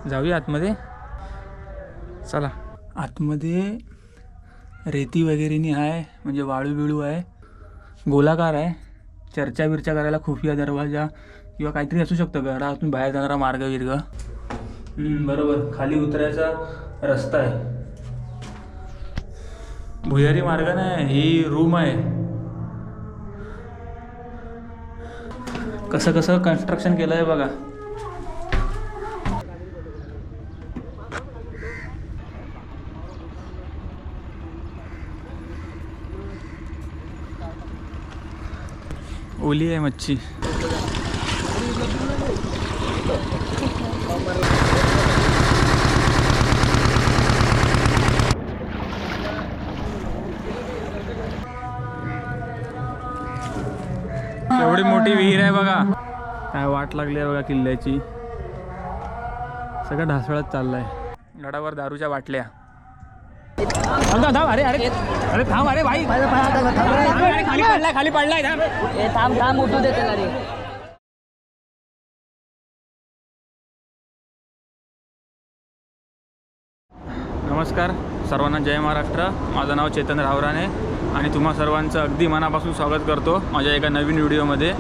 जाऊया आतमध्ये. चला. आतमध्ये रेती वगैरेनी आहे, म्हणजे वाळू बिळू आहे, गोलाकार आहे. चर्चा बिर्चा करायला खुफिया दरवाजा किंवा काहीतरी असू शकतं. घरातून बाहेर जाणारा मार्ग विर्ग. बरोबर. खाली उतरायचा रस्ता आहे. भुयारी मार्ग नाही, ही रूम आहे. कसं कसं कन्स्ट्रक्शन केलं आहे बघा. ओली आहे मच्छी. एवढी मोठी विहीर आहे बघा. काय वाट लागली आहे बघा किल्ल्याची. सगळं ढासळत चाललंय. गडावर दारूच्या बाटल्या. अरे अरे अरे थांब. अरे भाई खाली पडलाय. थांब उठू दे त्याला रे. नमस्कार सर्वांना, जय महाराष्ट्र. माझं नाव चेतन रावराणे आणि तुम्हा सर्वांचं अगदी मनापासून स्वागत करतो माझ्या एका नवीन व्हिडिओमध्ये.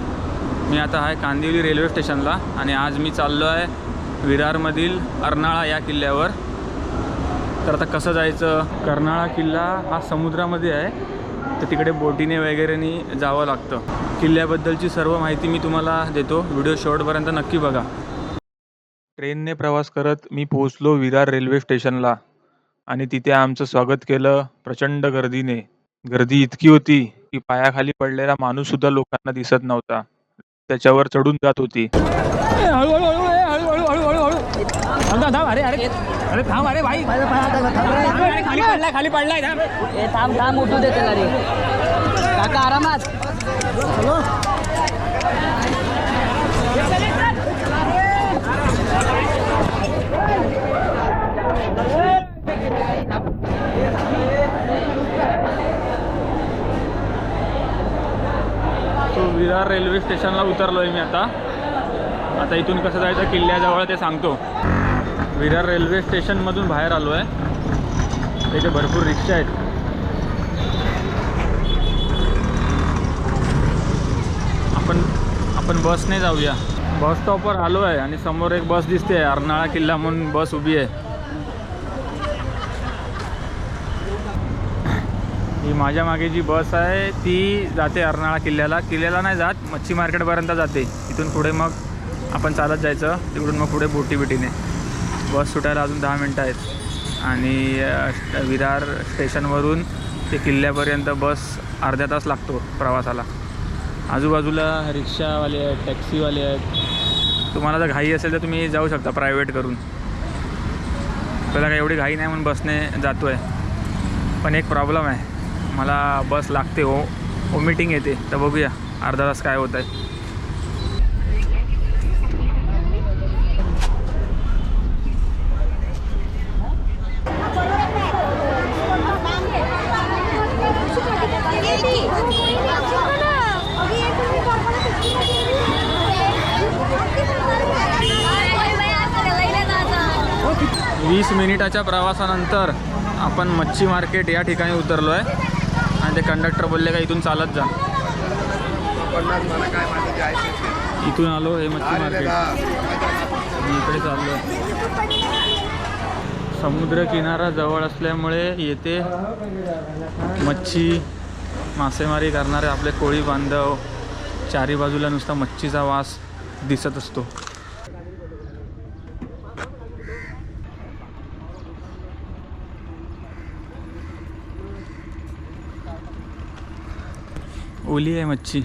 मी आता आहे कांदिवली रेल्वे स्टेशनला आणि आज मी चाललो आहे विरारमधील अर्नाळा या किल्ल्यावर. तर आता कसं जायचं? कर्नाळा किल्ला हा समुद्रामध्ये आहे, तर तिकडे बोटीने वगैरेनी जावं लागतं. किल्ल्याबद्दलची सर्व माहिती मी तुम्हाला देतो. व्हिडिओ शेवटपर्यंत नक्की बघा. ट्रेनने प्रवास करत मी पोहोचलो विरार रेल्वे स्टेशनला आणि तिथे आमचं स्वागत केलं प्रचंड गर्दीने. गर्दी इतकी होती की पायाखाली पडलेला माणूस सुद्धा लोकांना दिसत नव्हता. त्याच्यावर चढून जात होती. अरे अरे अरे थांब. अरे भाई खाली पडलाय. थांब उठू दे त्याला रे. काका आरामात. विरार रेल्वे स्टेशनला उतरलोय मी आता इथून कसं जायचं किल्ल्याजवळ ते सांगतो. विरार रेल्वे स्टेशनमधून बाहेर आलो आहे. इथे भरपूर रिक्षा आहेत. आपण बसने जाऊया. बस स्टॉपवर आलो आहे आणि समोर एक बस दिसते, अर्नाळा किल्ला म्हणून बस उभी आहे. ही माझ्या मागे जी बस आहे ती जाते अर्नाळा किल्ल्याला नाही जात, मच्छी मार्केटपर्यंत जाते. इथून पुढे मग आपण चालत जायचं. तिकडून मग पुढे बोटीने. बस सुटायला अजून 10 मिनटं आहेत आणि विरार स्टेशनवरून ते किल्ल्यापर्यंत बस अर्धा तास लागतो प्रवासाला. आजूबाजूला रिक्षावाले आहेत, टॅक्सीवाले आहेत. तुम्हाला जर घाई असेल तर तुम्ही जाऊ शकता प्रायव्हेट करून. त्याला काही एवढी घाई नाही म्हणून बसने जातो आहे. पण एक प्रॉब्लेम आहे, मला बस लागते वॉमिटिंग येते. तर बघूया अर्धा तास काय होत आहे. 20 मिनिटाच्या प्रवासानंतर आपण मच्छी मार्केट या ठिकाणी उतरलो आहे आणि ते कंडक्टर बोलले का इथून चालत जा. इथून आलो हे मच्छी मार्केट. मी इकडे चाललो आहे. समुद्र किनारा जवळ असल्यामुळे येथे मच्छी मासेमारी करणारे आपले कोळी बांधव, चारी बाजूला नुसता मच्छीचा वास दिसत असतो. ओली आहे मच्छी.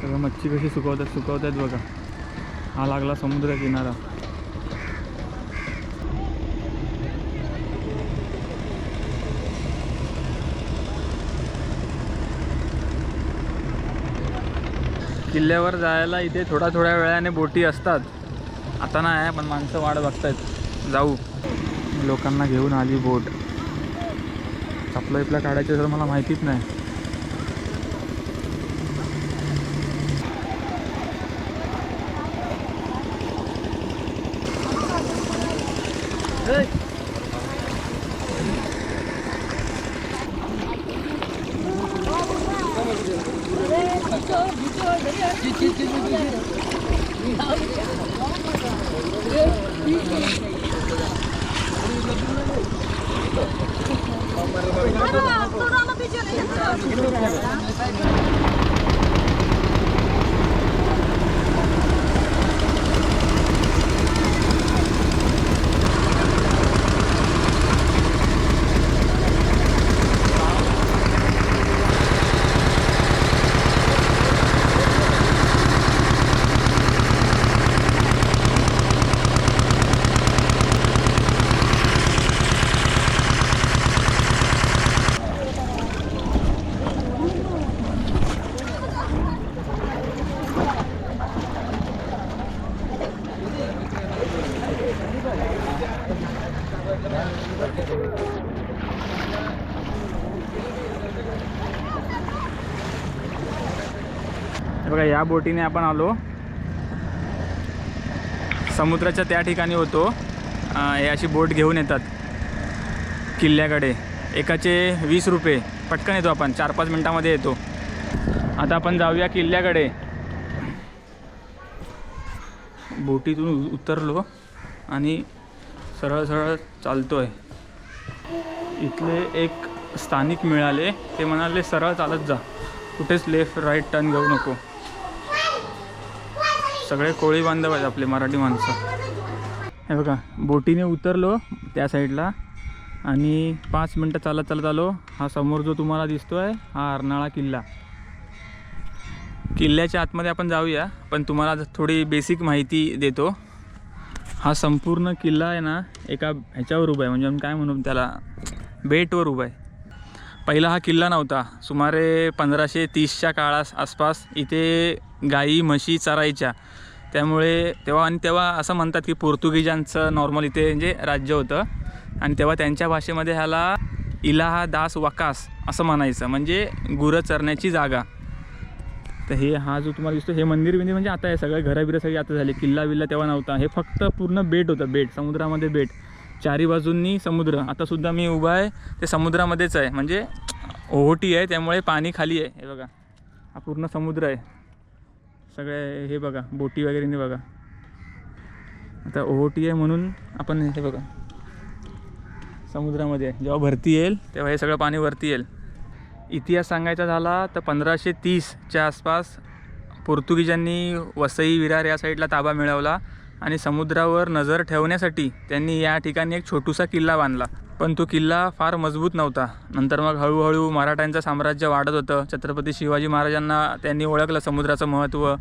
सगळं मच्छी कशी सुकवतात बघा. हा लागला समुद्र किनारा. किल्ल्यावर जायला इथे थोड्या वेळाने बोटी असतात. आता नाही आहे, पण माणसं वाट बघतायत. जाऊ. लोकांना घेऊन आली बोट. चपला काढायचं तर मला माहितीच नाही. बघा या बोटीने आपण आलो समुद्राच्या त्या ठिकाणी होतो. हे अशी बोट घेऊन येतात किल्ल्याकडे. एकाचे 20 रुपये. पटकन येतो आपण 4-5 मिनटामध्ये येतो. आता आपण जाऊया किल्ल्याकडे. बोटीतून उतरलो आणि सरळ सरळ चालतो आहे. इथले एक स्थानिक मिळाले. ते म्हणाले सरळ चालत जा, कुठेच लेफ्ट राईट टर्न घेऊ नको. सगळे कोळी बांधव आहेत आपले मराठी माणसं. हे बघा बोटीने उतरलो त्या साईडला आणि 5 मिनटं चालत चालत आलो. हा समोर जो तुम्हाला दिसतो आहे हा अर्नाळा किल्ला. किल्ल्याच्या आतमध्ये आपण जाऊया, पण तुम्हाला थोडी बेसिक माहिती देतो. हा संपूर्ण किल्ला आहे ना एका ह्याच्यावर उभा आहे, म्हणजे आपण काय म्हणू त्याला, बेटवर उभा आहे. पहिला हा किल्ला नव्हता. सुमारे 1530च्या काळास आसपास इथे गाई म्हशी चरायच्या. त्यामुळे तेव्हा असं म्हणतात की पोर्तुगीजांचं नॉर्मल इथे म्हणजे राज्य होतं. आणि तेव्हा त्यांच्या भाषेमध्ये ह्याला इलाहा दास वकास असं म्हणायचं, म्हणजे गुरं चरण्याची जागा. तर हे हा जो तुम्हाला दिसतो हे मंदिर म्हणजे आता हे सगळे घरं बिरं सगळी आता झाले. किल्ला बिल्ला तेव्हा नव्हता. हे फक्त पूर्ण बेट होतं. बेट समुद्रामध्ये बेट, चारी बाजूंनी समुद्र. आतासुद्धा मी उभा आहे ते समुद्रामध्येच आहे, म्हणजे ओहोटी आहे त्यामुळे पाणी खाली आहे. हे बघा हा पूर्ण समुद्र आहे. सगळे हे बघा बोटी वगैरे नाही बघा. आता ओहोटी आहे म्हणून आपण हे बघा समुद्रामध्ये आहे. जेव्हा भरती येईल तेव्हा हे सगळं पाणी वरती येईल. इतिहास सांगायचा झाला तर 1530च्या आसपास पोर्तुगीजांनी वसई विरार या साईडला ताबा मिळवला आणि समुद्रावर नजर ठेवण्यासाठी त्यांनी या ठिकाणी एक छोटूसा किल्ला बांधला. पण तो किल्ला फार मजबूत नव्हता. नंतर मग हळूहळू मराठ्यांचं साम्राज्य वाढत होतं. छत्रपती शिवाजी महाराजांना त्यांनी ओळखलं समुद्राचं महत्त्व.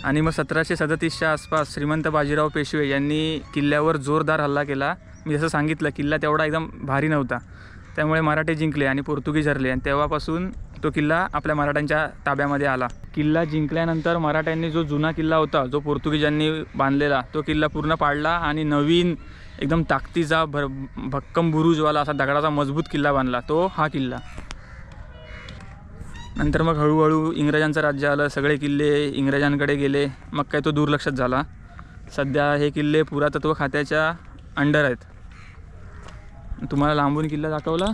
आणि मग 1737च्या आसपास श्रीमंत बाजीराव पेशवे यांनी किल्ल्यावर जोरदार हल्ला केला. मी जसं सांगितलं किल्ला तेवढा एकदम भारी नव्हता. त्यामुळे मराठे जिंकले आणि पोर्तुगीज हरले आणि तेव्हापासून तो किल्ला आपल्या मराठ्यांच्या ताब्यामध्ये आला. किल्ला जिंकल्यानंतर मराठ्यांनी जो जुना किल्ला होता जो पोर्तुगीजांनी बांधलेला तो किल्ला पूर्ण पाडला आणि नवीन एकदम ताकदीचा भक्कम बुरुजवाला असा दगडाचा मजबूत किल्ला बांधला. तो हा किल्ला. नंतर मग हळूहळू इंग्रजांचं राज्य आलं. सगळे किल्ले इंग्रजांकडे गेले. मग काय तो दुर्लक्षात झाला. सध्या हे किल्ले पुरातत्व खात्याच्या अंडर आहेत. तुम्हाला लांबून किल्ला दाखवला.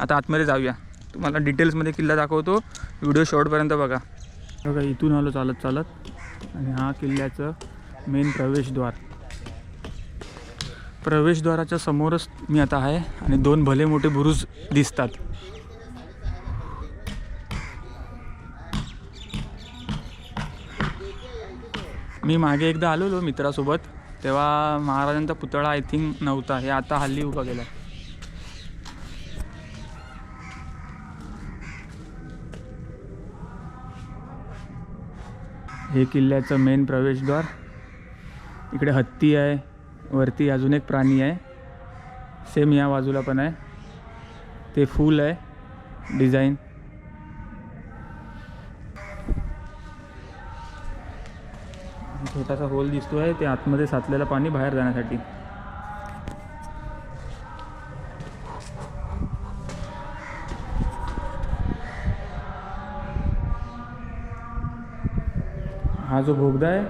आता आतमध्ये जाऊया, तुम्हाला डिटेल्समध्ये किल्ला दाखवतो. व्हिडिओ शॉर्टपर्यंत बघा. बघा इथून आलो चालत चालत आणि हा किल्ल्याचं मेन प्रवेशद्वार. प्रवेशद्वाराच्या समोरच मी आता आहे आणि 2 भले मोठे बुरुज दिसतात. मी मागे एकदा आलेलो मित्रासोबत, तेव्हा महाराजांचा पुतळा आय थिंक नव्हता. हे आता हल्ली उभा केला. हे किल्ल्याचं मेन प्रवेशद्वार. इकडे हत्ती आहे, वरती अजून एक प्राणी आहे, सेम या बाजूला पण आहे. ते फूल आहे डिझाईन. छोटासा होल दिसतो आहे, ते आतमध्ये साचलेलं पाणी बाहेर जाण्यासाठी. हा जो बोगदा आहे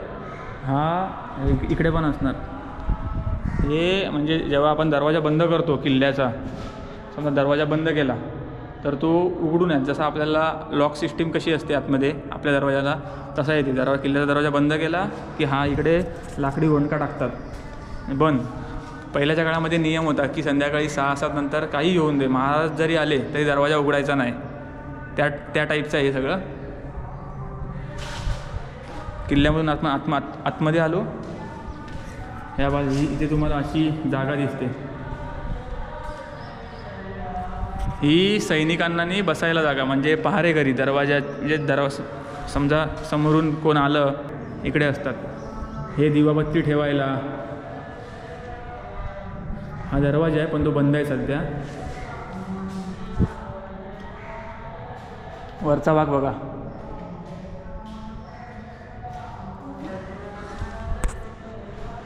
हा इकडे पण असणार. हे म्हणजे जेव्हा आपण दरवाजा बंद करतो किल्ल्याचा, समजा दरवाजा बंद केला तर तो उघडून आहे, जसं आपल्याला लॉक सिस्टीम कशी असते आतमध्ये आपल्या दरवाजाला तसा येते. किल्ल्याचा दरवाजा बंद केला की हा इकडे लाकडी गोंडका टाकतात बंद. पहिल्याच्या काळामध्ये नियम होता की संध्याकाळी 6-7 नंतर काही येऊन दे, महाराज जरी आले तरी दरवाजा उघडायचा नाही. त्या टाईपचं आहे हे सगळं. किल्ल्यामधून आतमध्ये आलो. या बाजू इथे तुम्हाला अशी जागा दिसते. ही सैनिकांना बसायला जागा, म्हणजे पहारेकरी दरवाजा, म्हणजे समजा समोरून कोण आलं इकडे असतात. हे दिवाबत्ती ठेवायला. हा दरवाजा आहे पण तो बंद आहे सध्या. वरचा भाग बघा.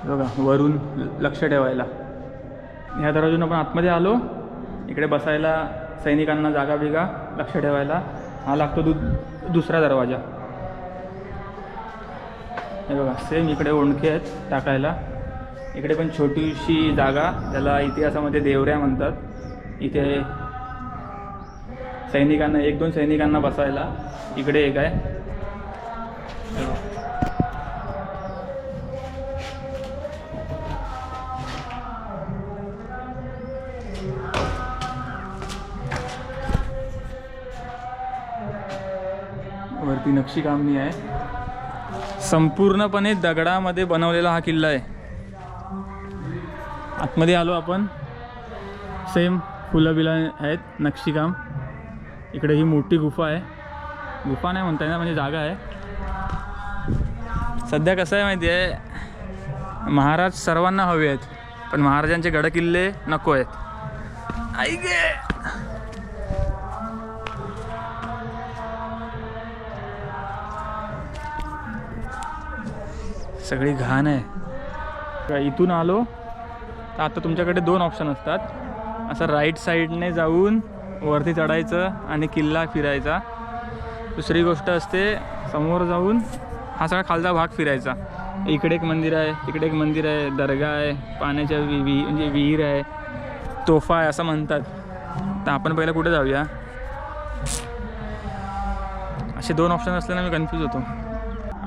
बघा वरून लक्ष ठेवायला. ह्या दरवाजून आपण आतमध्ये आलो. इकडे बसायला सैनिकांना जागा बिगा लक्ष ठेवायला. हा लागतो दुसरा दरवाजा. हे बघा सेम इकडे ओंडके आहेत टाकायला. इकडे पण छोटीशी जागा, ज्याला इतिहासामध्ये देवऱ्या म्हणतात. इथे सैनिकांना 1-2 सैनिकांना बसायला. इकडे एक आहे. वरती नक्षीकामनी आहे. संपूर्णपणे दगडामध्ये बनवलेला हा किल्ला आहे. आतमध्ये आलो आपण. सेम फुलं बिलं आहेत, नक्षीकाम. इकडे ही मोठी गुफा आहे. गुफा नाही म्हणता येणार, म्हणजे जागा आहे. सध्या कसं आहे माहिती आहे, महाराज सर्वांना हवे आहेत पण महाराजांचे गडकिल्ले नको आहेत. आई गे सगळी घाण आहे. इथून आलो तर आता तुमच्याकडे 2 ऑप्शन असतात. असं राईट साईडने जाऊन वरती चढायचं आणि किल्ला फिरायचा. दुसरी गोष्ट असते समोर जाऊन हा सगळा खालचा भाग फिरायचा. इकडे एक मंदिर आहे, तिकडे एक मंदिर आहे, दर्गा आहे, पाण्याच्या म्हणजे विहीर आहे, तोफा आहे असं म्हणतात. तर आपण पहिलं कुठे जाऊया? असे 2 ऑप्शन असल्यानं मी कन्फ्यूज होतो.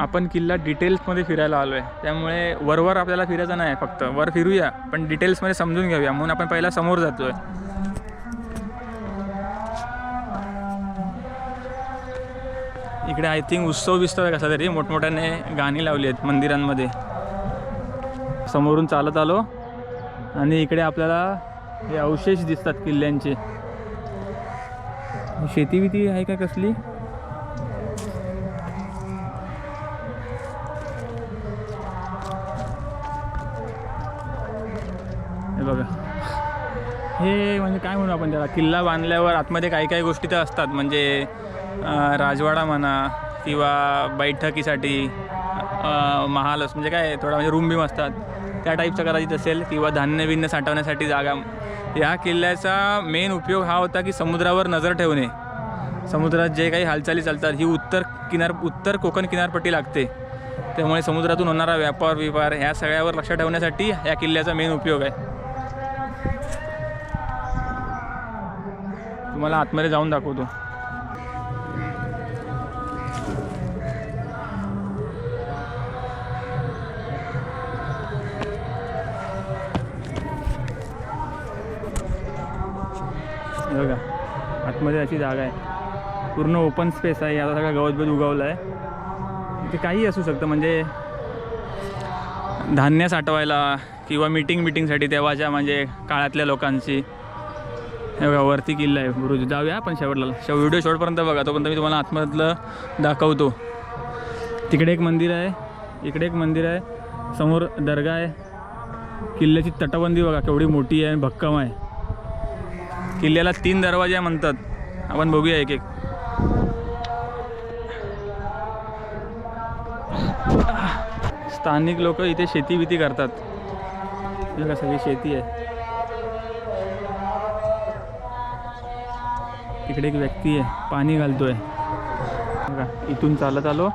आपण किल्ला डिटेल्समध्ये फिरायला आलो आहे, त्यामुळे वरवर आपल्याला फिरायचं नाही. फक्त वर फिरूया पण डिटेल्समध्ये समजून घेऊया, म्हणून आपण पहिला समोर जातो आहे. इकडे आय थिंक उत्सव आहे कसा तरी, मोठमोठ्याने गाणी लावली आहेत मंदिरांमध्ये. समोरून चालत आलो आणि इकडे आपल्याला हे अवशेष दिसतात किल्ल्यांचे. शेती आहे का कसली? हे बघा, हे म्हणजे काय म्हणू आपण त्याला, किल्ला बांधल्यावर आतमध्ये काही काही गोष्टी तर असतात. म्हणजे राजवाडा म्हणा किंवा बैठकीसाठी महालच म्हणजे काय थोडा म्हणजे रूम बीम असतात त्या टाईपचं कदाचित असेल, किंवा धान्य बिन्य साठवण्यासाठी जागा. या किल्ल्याचा मेन उपयोग हा होता की समुद्रावर नजर ठेवणे. समुद्रात जे काही हालचाली चालतात, ही उत्तर कोकण किनारपट्टी लागते, त्यामुळे समुद्रातून होणारा व्यापार ह्या सगळ्यावर लक्ष ठेवण्यासाठी या किल्ल्याचा मेन उपयोग आहे. तुम्हाला आतमध्ये जाऊन दाखवतो. बघा आतमध्ये अशी जागा आहे, पूर्ण ओपन स्पेस आहे. आता सगळं गवत उगवलं आहे. ते काही असू शकतं, म्हणजे धान्य साठवायला किंवा मीटिंगसाठी तेव्हाच्या म्हणजे काळातल्या लोकांची. हे बघा वरती किल्ला आहे बुरुज. जाऊया पण व्हिडिओ शेवटपर्यंत बघा, तोपर्यंत मी तुम्हाला आतमधलं दाखवतो. तिकडे एक मंदिर आहे, इकडे एक मंदिर आहे, समोर दर्गा आहे. किल्ल्याची तटबंदी बघा केवढी मोठी आहे, भक्कम आहे. किल्ल्याला 3 दरवाजे म्हणतात. आपण बघूया एक एक. स्थानिक लोक इथे शेती करतात. बघा सगळी शेती आहे. इकडे एक व्यक्ती आहे, पाणी घालतोय. बघा इथून चालत आलो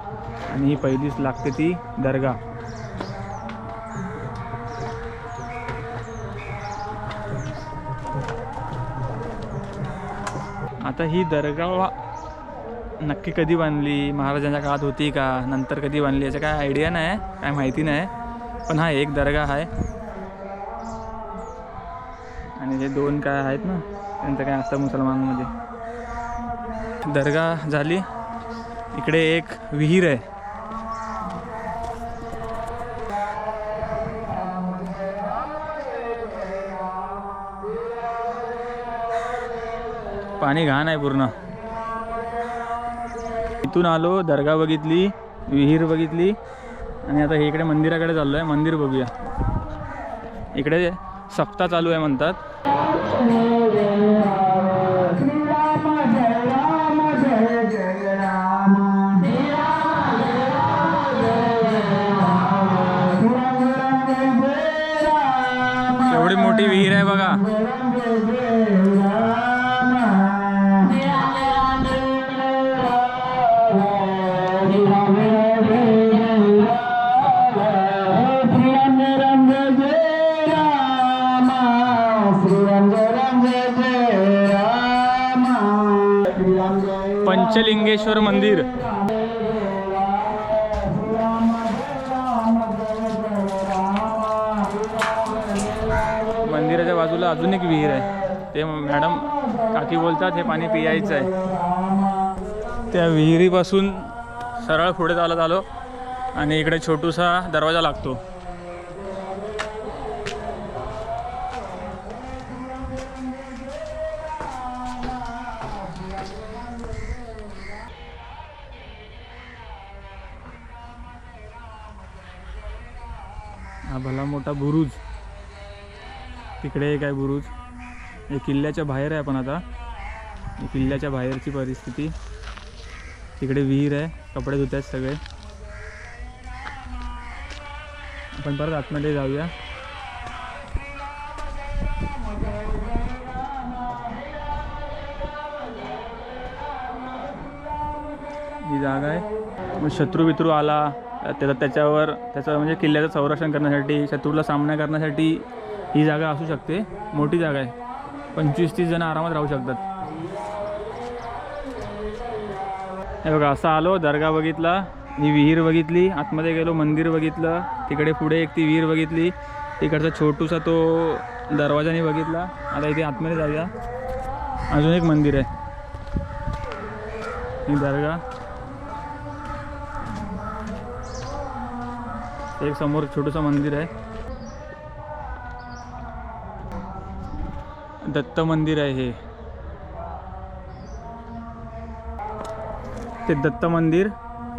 आणि ही पहिलीच लागते ती दर्गा. आता ही दर्गा नक्की कधी बांधली, महाराजांच्या काळात होती का नंतर कधी बांधली याचं काय आयडिया नाही, काय माहिती नाही. पण हा एक दर्गा आहे आणि हे दोन काय आहेत ना त्यांचं काय असतं मुसलमानमध्ये. दर्गा झाली, इकडे एक विहीर आहे. पाणी घाण आहे पूर्ण. इथून आलो, दर्गा बघितली, विहीर बघितली आणि आता हे इकडे मंदिराकडे चाललो आहे. मंदिर बघूया. इकडे सप्ताह चालू आहे म्हणतात. एवढी मोठी विहीर आहे बघा. पंचलिंगेश्वर मंदिर. मंदिराच्या बाजूला अजून एक विहीर आहे. ते मॅडम काकी बोलतात हे पाणी पियायचं आहे. त्या विहिरीपासून सरळ पुढे चालत आलो आणि इकडे छोटूसा दरवाजा लागतो. हा भला मोठा बुरुज. तिकडे एक आहे बुरुज. हे किल्ल्याच्या बाहेर आहे. पण आता किल्ल्याच्या बाहेरची परिस्थिती. तिकडे विहीर आहे, कपडे धुतात सगळे. आपण परत आतमध्ये जाऊया. ही जागा आहे. मग शत्रू आला त्याच्यावर त्याचं म्हणजे किल्ल्याचं संरक्षण करण्यासाठी, शत्रूला सामना करण्यासाठी ही जागा असू शकते. मोठी जागा आहे. 25-30 जण आरामात राहू शकतात. हे बघा, असं आलो, दर्गा बघितला, ही विहीर बघितली, आतमध्ये गेलो, मंदिर बघितलं, तिकडे पुढे एक ती विहीर बघितली, तिकडचा छोटूसा तो दरवाजाने बघितला. आता इथे आतमध्ये जाऊया. अजून एक मंदिर आहे. ही दर्गा. एक समोर छोटूसा मंदिर आहे. दत्त मंदिर आहे हे. ते दत्त मंदिर.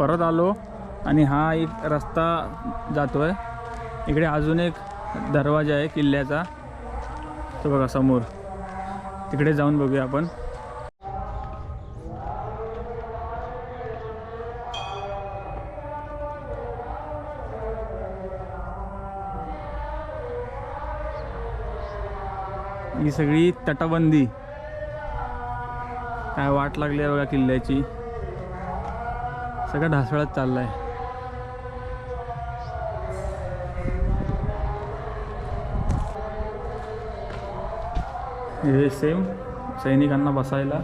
परत आलो आणि हा एक रस्ता जातोय. इकडे अजून एक दरवाजा आहे किल्ल्याचा, तो बघा समोर. तिकडे जाऊन बघूया आपण. ही सगळी तटबंदी. काय वाट लागली आहे बघा किल्ल्याची. सगळं ढासळत चाललंय. हे सेम सैनिकांना बसायला,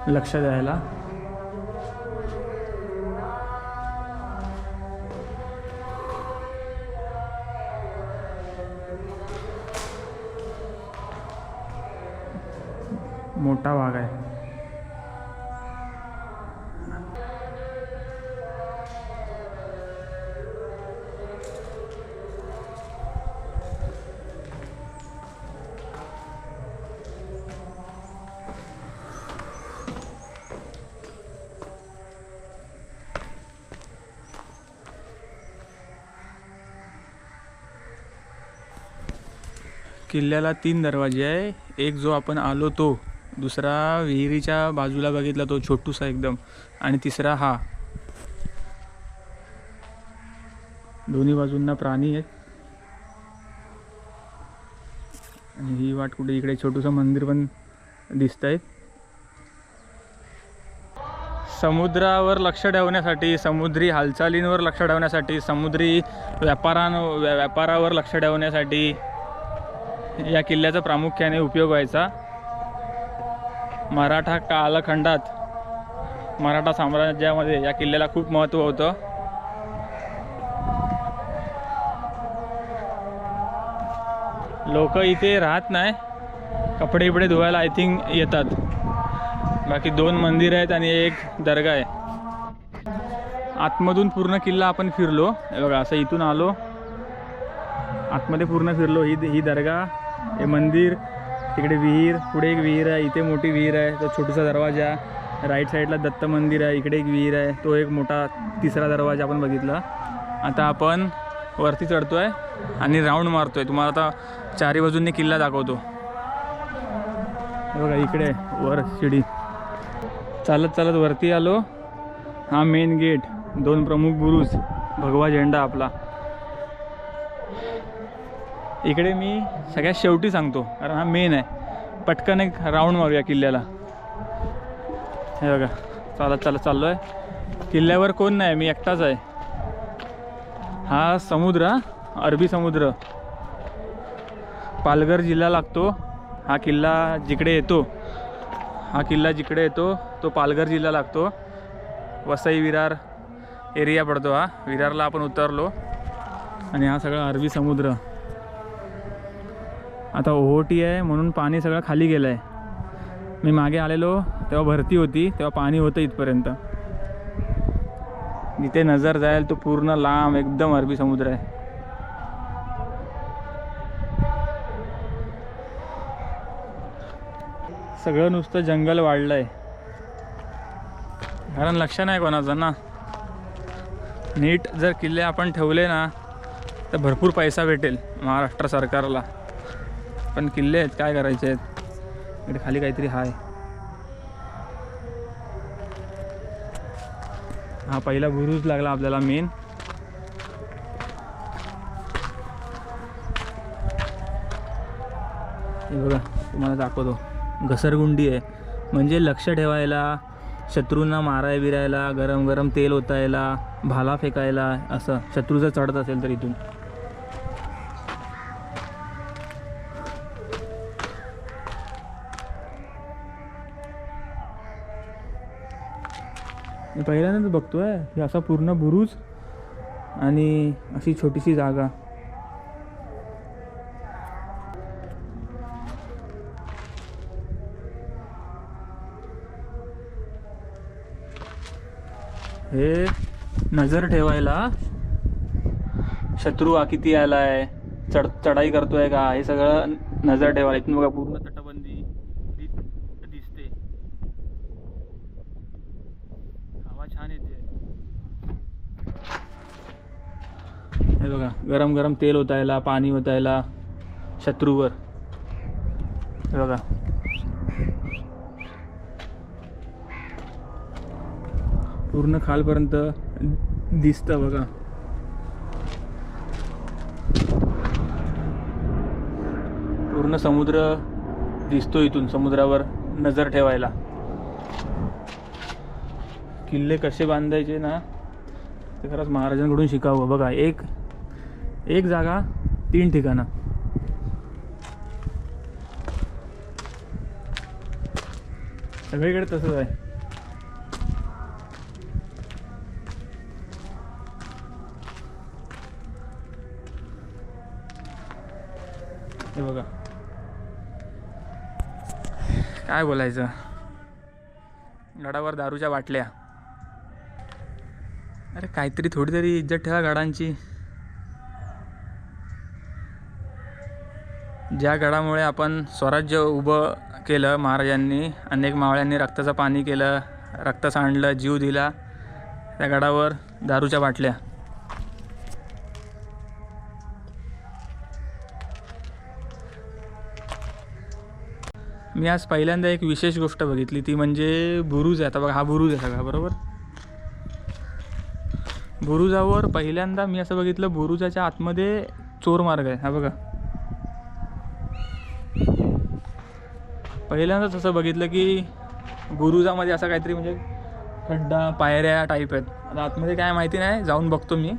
लक्ष द्यायला. मोठा भाग आहे. किल्ल्याला 3 दरवाजे आहे. एक जो आपण आलो तो, दुसरा विहिरीच्या बाजूला बघितला तो छोटूसा एकदम, आणि तिसरा हा. दोन्ही बाजूंना प्राणी आहेत. आणि ही वाट कुठे, इकडे छोटूसा मंदिर पण दिसतंय. समुद्रावर लक्ष ठेवण्यासाठी, समुद्री हालचालींवर लक्ष ठेवण्यासाठी, समुद्री व्यापारावर लक्ष ठेवण्यासाठी या किल्ल्याचा प्रामुख्याने उपयोग व्हायचा. मराठा कालखंडात मराठा साम्राज्यामध्ये या किल्ल्याला खूप महत्त्व होतं. लोक इथे राहत नाही, कपडे बिपडे धुवायला आय थिंक येतात. बाकी 2 मंदिर आहेत आणि एक दर्गा आहे. आतमधून पूर्ण किल्ला आपण फिरलो. हे बघा असं इथून आलो, आतमध्ये पूर्ण फिरलो. ही दर्गा, हे मंदिर, तिकडे विहीर, पुढे एक विहीर आहे, इथे मोठी विहीर आहे, तो छोटासा दरवाजा, राईट साईडला दत्त मंदिर आहे, इकडे एक विहीर आहे, तो एक मोठा 3रा दरवाजा आपण बघितला. आता आपण वरती चढतो आहे आणि राऊंड मारतो आहे. तुम्हाला आता 4ही बाजूंनी किल्ला दाखवतो. हे बघा इकडे वर शिडी. चालत चालत वरती आलो. हा मेन गेट, 2 प्रमुख बुरुज, भगवा झेंडा आपला. इकडे मी सगळ्यात शेवटी सांगतो कारण हा मेन आहे. पटकन एक राऊंड मारूया किल्ल्याला. हे बघा चालत चालत चाललो आहे. किल्ल्यावर कोण नाही, मी एकटाच आहे. हा समुद्र, अरबी समुद्र, पालघर जिल्हा लागतो. हा किल्ला जिकडे येतो, तो पालघर जिल्हा लागतो. वसई विरार एरिया पडतो हा. विरारला आपण उतरलो आणि हा सगळा अरबी समुद्र. आता ओहोटी आहे म्हणून पाणी सगळं खाली गेलं आहे. मी मागे आलेलो तेव्हा भरती होती, तेव्हा पाणी होतं इथपर्यंत. जिथे नजर जाईल तो पूर्ण लांब एकदम अरबी समुद्र आहे. सगळं नुसतं जंगल वाढलं आहे कारण लक्ष नाही कोणाचं ना. नीट जर किल्ले आपण ठेवले ना तर भरपूर पैसा भेटेल महाराष्ट्र सरकारला. पण किल्ले आहेत, काय करायचे आहेत. इकडे खाली काहीतरी आहे. हा पहिला बुरुज लागला आपल्याला मेन. हे बघा तुम्हाला दाखवतो. घसरगुंडी आहे म्हणजे लक्ष ठेवायला, शत्रूंना माराय बिरायला, गरम गरम तेल ओतायला, भाला फेकायला, असं शत्रू जर चढत असेल तर इथून. मी पहिल्यांदाच बघतोय हे असा पूर्ण बुरुज आणि अशी छोटीशी जागा. हे नजर ठेवायला, शत्रू किती आलाय, चढाई करतोय का, हे सगळं नजर ठेवायला. इथून बघा पूर्ण तटबंदी दिसते. हवा छान येते. हे बघा गरम गरम तेल ओतायला, पाणी ओतायला शत्रूवर. हे बघा पूर्ण खालपर्यंत दिसतं बघा. पूर्ण समुद्र दिसतो इथून. समुद्रावर नजर ठेवायला. किल्ले कसे बांधायचे ना ते खरंच महाराजांकडून शिकावं. बघा एक जागा 3 ठिकाणं. सगळीकडे तसंच आहे. हे बघा काय बोलायचं. गडावर दारूच्या बाटल्या. अरे काहीतरी थोडी तरी इज्जत ठेवा गडांची. ज्या गडामुळे आपण स्वराज्य उभं केलं महाराजांनी, अनेक मावळ्यांनी रक्ताचं पाणी केलं, रक्त सांडलं, जीव दिला, त्या गडावर दारूच्या बाटल्या. मी आज पहिल्यांदा एक विशेष गोष्ट बघितली, ती म्हणजे बुरुज आहे. आता बघा हा बुरुज आहे सगळा बरोबर. बुरुजावर पहिल्यांदा मी असं बघितलं, बुरुजाच्या आतमध्ये चोर मार्ग आहे. हा बघा पहिल्यांदाच असं बघितलं की बुरुजामध्ये असं काहीतरी म्हणजे खड्डा, पायऱ्या टाईप आहेत. आता आतमध्ये काय माहिती नाही, जाऊन बघतो मी.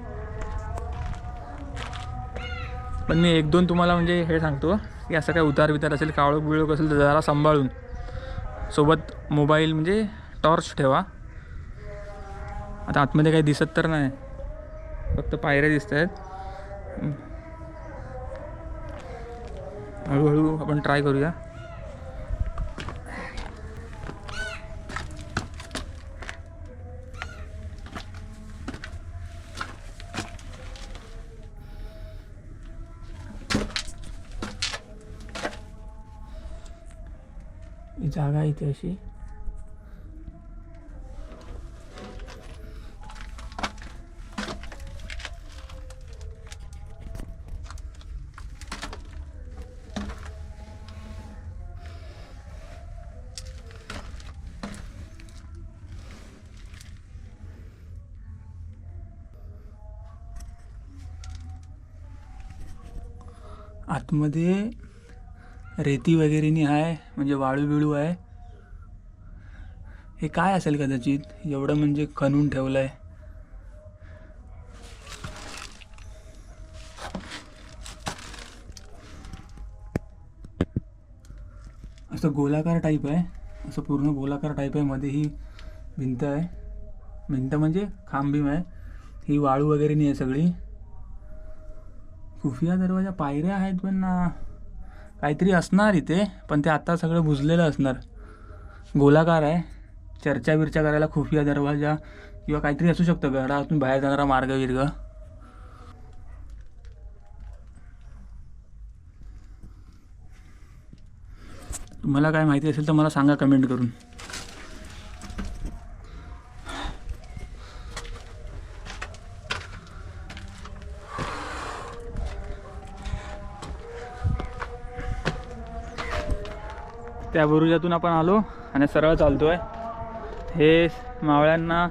पण मी 1-2 तुम्हाला म्हणजे हे सांगतो की असं काय उतार बितार असेल, काळोख बिळोख असेल तर जरा सांभाळून. सोबत मोबाईल म्हणजे टॉर्च ठेवा. आता आतमध्ये काही दिसत तर नाही, फक्त पायऱ्या दिसत आहेत. हळूहळू आपण ट्राय करूया. ही जागा इथे अशी आतमध्ये रेती वगैरेनी आहे, म्हणजे वाळू बिळू आहे. हे काय असेल कदाचित, एवढं म्हणजे खणून ठेवलं आहे. असं गोलाकार टाईप आहे, असं पूर्ण गोलाकार टाईप आहे. मध्ये ही भिंत आहे, भिंत म्हणजे खांबीम आहे. ही वाळू वगैरे नाही आहे सगळी. खुफिया दरवाजा, पायऱ्या आहेत पण काहीतरी असणार इथे, पण ते आता सगळं बुजलेलं असणार. गोलाकार आहे, चर्चा बिर्चा करायला खुफिया दरवाजा किंवा काहीतरी असू शकतं, गडातून बाहेर जाणारा मार्ग विर्ग. तुम्हाला काय माहिती असेल तर मला सांगा कमेंट करून. त्या बुरुजातून आपण आलो आणि सरळ चालतो आहे. हे मावळ्यांना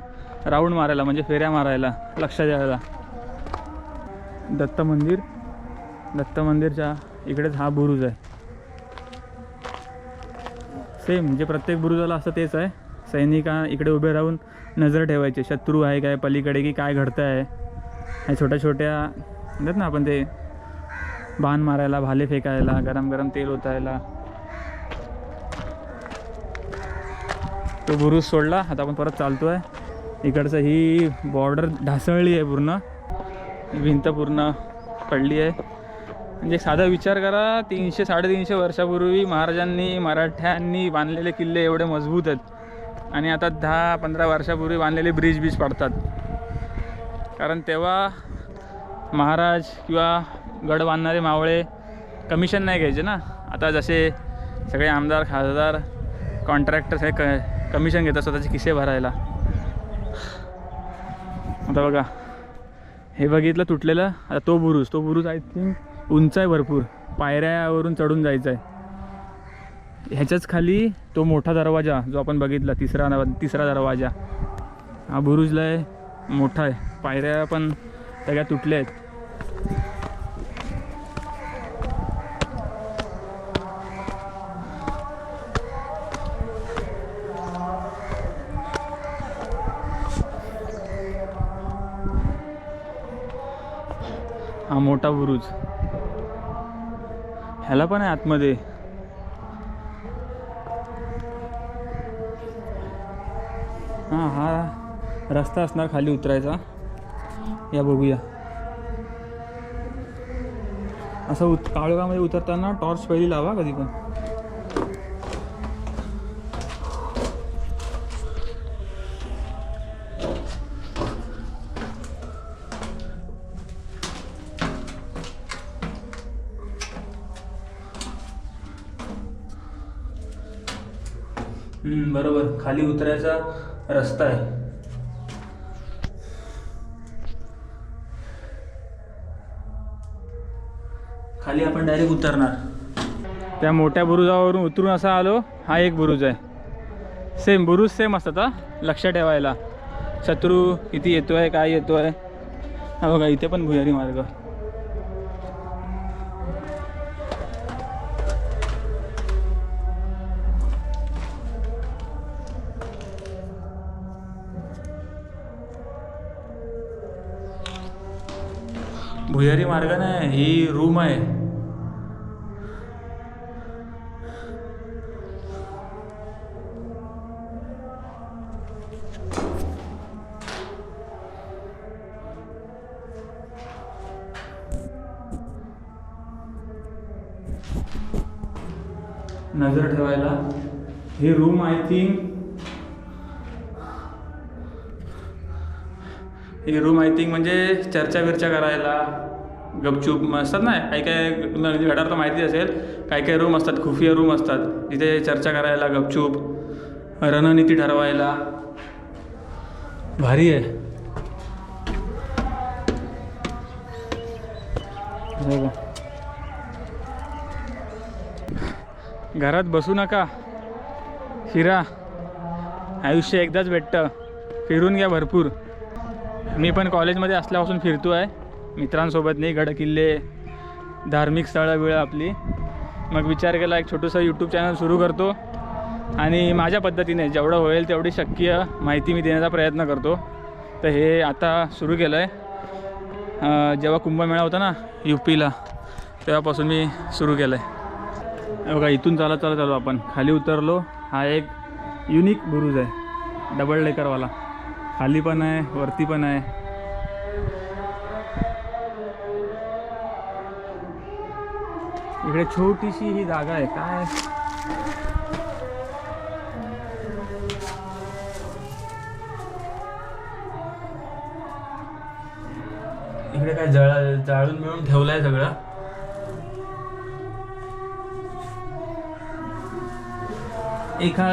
राऊंड मारायला म्हणजे फेऱ्या मारायला, लक्ष द्यायला. दत्त मंदिरच्या इकडेच हा बुरुज आहे. सेम म्हणजे प्रत्येक बुरुजाला असं तेच आहे. सैनिका इकडे उभे राहून नजर ठेवायचे, शत्रू आहे काय पलीकडे की काय घडतं आहे. ह्या छोट्या छोट्या म्हणतात ना आपण, ते बाण मारायला, भाले फेकायला, गरम गरम तेल ओतायला. तो बुरुज सोडला, आता आपण परत चालतो आहे. इकडचं ही बॉर्डर ढासळली आहे पूर्ण, भिंत पूर्ण पडली आहे. म्हणजे साधा विचार करा, 300-350 वर्षापूर्वी महाराजांनी, मराठ्यांनी बांधलेले किल्ले एवढे मजबूत आहेत आणि आता 10-15 वर्षापूर्वी बांधलेले ब्रिज पडतात. कारण तेव्हा महाराज किंवा गड बांधणारे मावळे कमिशन नाही घ्यायचे ना. आता जसे सगळे आमदार, खासदार, कॉन्ट्रॅक्टर्स हे कमिशन घेतात स्वतःचे खिसे भरायला. आता बघा, हे बघितलं तुटलेलं. आता तो बुरुज आय थिंक उंच आहे भरपूर, पायऱ्यावरून चढून जायचं आहे. ह्याच्याच खाली तो मोठा दरवाजा जो आपण बघितला, तिसरा दरवाजा. हा बुरुजला आहे, मोठा आहे. पायऱ्या पण सगळ्या तुटल्या आहेत. हा मोठा बुरुज, ह्याला पण आहे आतमध्ये. हा रस्ता असणार खाली उतरायचा. या बघूया. असं काळोखामध्ये उतरताना टॉर्च पहिली लावा कधी पण. बरोबर, खाली उतरायचा रस्ता आहे. खाली आपण डायरेक्ट उतरणार. त्या मोठ्या बुरुजावरून उतरून असा आलो. हा एक बुरुज आहे. सेम बुरुज सेम असतात हा, लक्ष ठेवायला. शत्रू किती येतोय, काय येतोय. हा बघा, इथे पण भुयारी मार्ग. भुयारी मार्ग नाही, ही रूम आहे. नजर ठेवायला. हे रूम आय थिंक म्हणजे चर्चा बिर्चा करायला, गपचूप असतात ना, काही काही घडार तर माहिती असेल, काही काही रूम असतात, खुफिया रूम असतात, जिथे चर्चा करायला, गपचूप रणनीती ठरवायला. भारी आहे. घरात बसू नका, फिरा. आयुष्य एकदाच भेटतं, फिरून घ्या भरपूर. मी पण कॉलेजमध्ये असल्यापासून फिरतो आहे मित्रांसोबत, नाही गड किल्ले, धार्मिक स्थळं बिळं आपली. मग विचार केला एक छोटंसं यूट्यूब चॅनल सुरू करतो आणि माझ्या पद्धतीने जेवढं होईल तेवढी शक्य माहिती मी देण्याचा प्रयत्न करतो. तर हे आता सुरू केलं आहे. जेव्हा कुंभमेळा होता ना UPला, तेव्हापासून मी सुरू केलं आहे. बघा, इथून चालत चालत आलो आपण, खाली उतरलो. हा एक युनिक बुरुज आहे, डबल डेकरवाला. खाली पण आहे, वरती पण आहे. इकडे छोटीशी ही जागा आहे. काय इकडे काय जाळून मिळून ठेवलं आहे सगळं.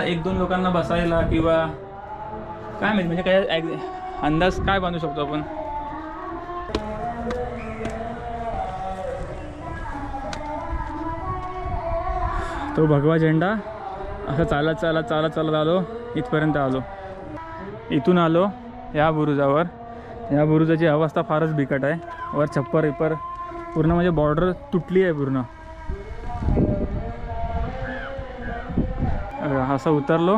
एक दोन लोकांना बसायला किंवा काय माहिती, म्हणजे काय अंदाज काय बांधू शकतो आपण. तो भगवा झेंडा असं चालत चालत चालत चालत आलो, इथपर्यंत आलो. इथून आलो या बुरुजावर. या बुरुजाची अवस्था फारच बिकट आहे. वर छप्पर इपर पूर्ण म्हणजे बॉर्डर तुटली आहे पूर्ण. असं उतरलो.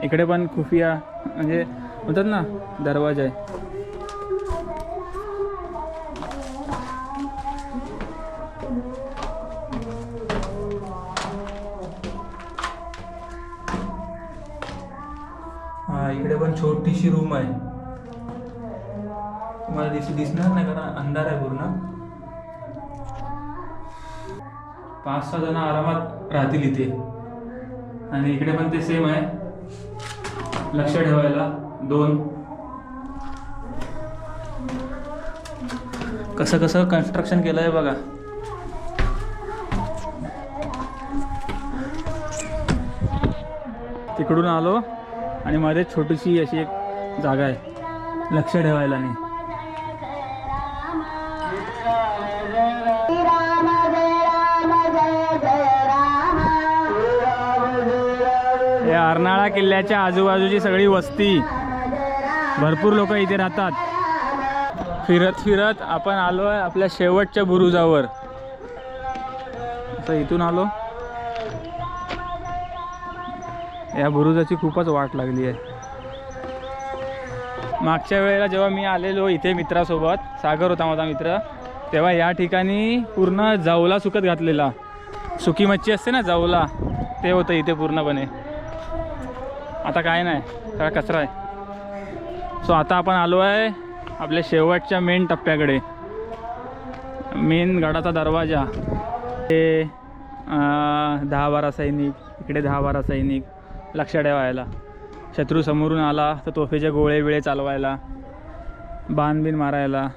इकडे पण खुफिया म्हणजे म्हणतात ना दरवाजा आहे. हा, इकडे पण छोटीशी रूम आहे. तुम्हाला दिसणार नाही कारण अंधार आहे पूर्ण. 5-6 जण आरामात राहतील इथे. आणि इकडे पण ते सेम आहे, लक्ष ठेवायला 2. कसं कसं कन्स्ट्रक्शन केलं आहे बघा. तिकडून आलो आणि मध्ये छोटीशी अशी एक जागा आहे, लक्ष ठेवायला. नाही अर्नाळा किल्ल्याच्या आजूबाजूची सगळी वस्ती, भरपूर लोक इथे राहतात. फिरत फिरत आपण आलो आहे आपल्या शेवटच्या बुरुजावर. असं इथून आलो. या बुरुजाची खूपच वाट लागली आहे. मागच्या वेळेला जेव्हा मी आलेलो इथे मित्रासोबत, सागर होता माझा मित्र, तेव्हा या ठिकाणी पूर्ण जावला सुकत घातलेला, सुकी मच्छी असते ना जावला, ते होतं इथे पूर्णपणे. आता काय नाही, सगळा कचरा आहे. सो आता आपण आलो आहे आपल्या शेवटच्या मेन टप्प्याकडे. मेन गडाचा दरवाजा. हे 10-12 सैनिक, इकडे 10-12 सैनिक लक्ष ठेवायला. शत्रू समोरून आला तर तोफेचे गोळे बिळे चालवायला, बाण बिन मारायला.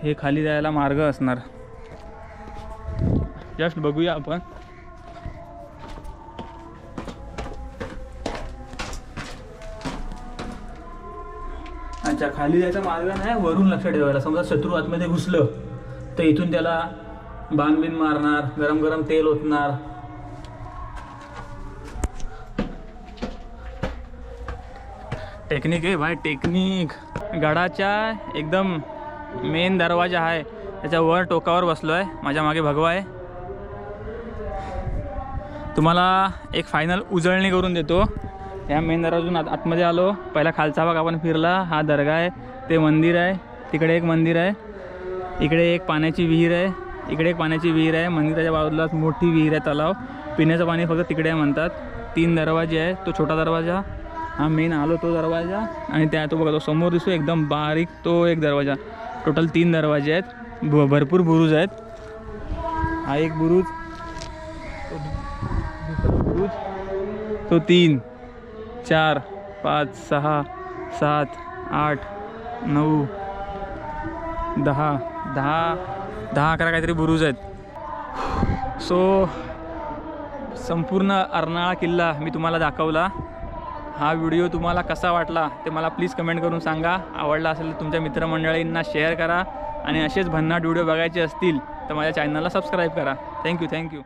हे खाली जायला मार्ग असणार. जस्ट बघूया आपण. अच्छा, खाली जायचा मार्ग नाही, वरून लक्ष ठेवायला. समजा शत्रू आतमध्ये घुसलं तर इथून त्याला बाण बिन मारणार, गरम गरम तेल ओतणार. टेक्निक आहे भाई, टेक्निक. गडाच्या एकदम मेन दरवाजा आहे, त्याच्या वर टोकावर बसलो आहे. माझ्या मागे भगवा आहे. तुम्हाला एक फायनल उजळणी करून देतो. ह्या मेन दरवाजून आतमध्ये आलो. पहिला खालचा भाग आपण फिरला. हा दर्गा आहे, ते मंदिर आहे, तिकडे एक मंदिर आहे, इकडे एक पाण्याची विहीर आहे, इकडे एक पाण्याची विहीर आहे. मंदिराच्या बाजूलाच मोठी विहीर आहे, तलाव. पिण्याचं पाणी फक्त तिकडे आहे म्हणतात. 3 दरवाजे आहे. तो छोटा दरवाजा, हा मेन आलो तो दरवाजा, आणि त्या तो बघा तो समोर दिसतो एकदम बारीक तो एक दरवाजा. टोटल 3 दरवाजे आहेत. भरपूर बुरुज आहेत. हा एक बुरुज, दुसरा बुरुज, तो 3 4 5 6 7 8 9 10 11 काहीतरी बुरुज आहेत. सो संपूर्ण अर्नाळा किल्ला मी तुम्हाला दाखवला. हा व्हिडिओ तुम्हाला कसा वाटला ते मला प्लीज कमेंट करून सांगा. आवडला असेल तर तुमच्या मित्रमंडळींना शेअर करा आणि असेच भन्नाट व्हिडिओ बघायचे असतील तर माझ्या चॅनलला सबस्क्राईब करा. थँक्यू.